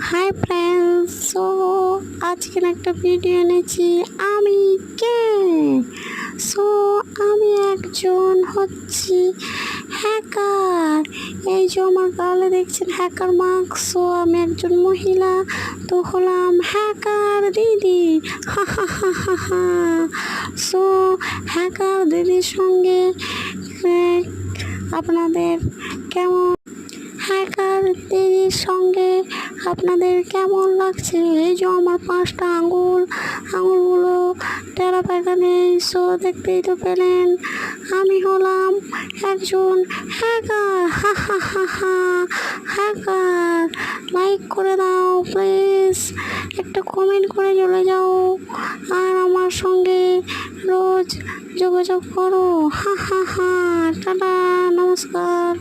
Hi friends, আজকের একটা video এনেছি আমি কে। আমি একজন হচ্ছি হ্যাকার। এই যে আমার গালে দেখছেন হ্যাকার মার্ক। আমি একজন মহিলা, তো হলাম হ্যাকার দিদি। হা হা হা হা হা। হ্যাকার দিদির সঙ্গে আপনাদের কেমন হ্যাকার দিদির সঙ্গে আপনাদের কেমন লাগছে? এই যে আমার 5টা আঙুলগুলো টেরা পাকা নেই। দেখতেই তো পেলেন, আমি হলাম একজন হ্যাকার। হা হা হা হা। হ্যাকার, লাইক করে দাও প্লিজ, একটা কমেন্ট করে চলে যাও, আর আমার সঙ্গে রোজ যোগাযোগ করো। হা হা হা। টাটা, নমস্কার।